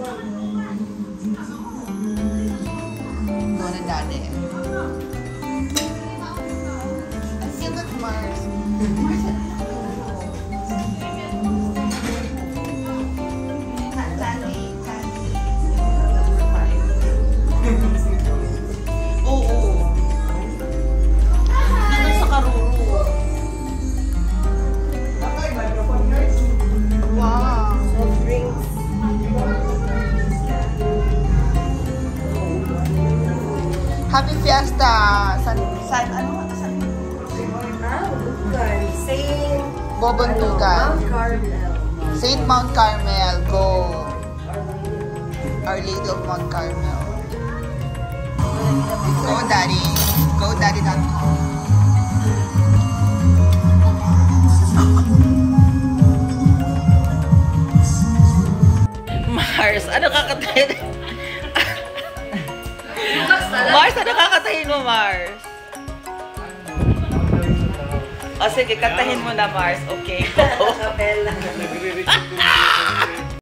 Go na daddy. I feel that Mars. Happy Fiesta! San ano? San? Saint Bobontugan. Mount Carmel. Saint Mount Carmel. Go. Our Lady of Mount Carmel. Go, Daddy. Go, Daddy.com. Mars, ano kakatayin? Mars, ano kakatayin mo, Mars? O sige, katahin mo na, Mars. Okay, go.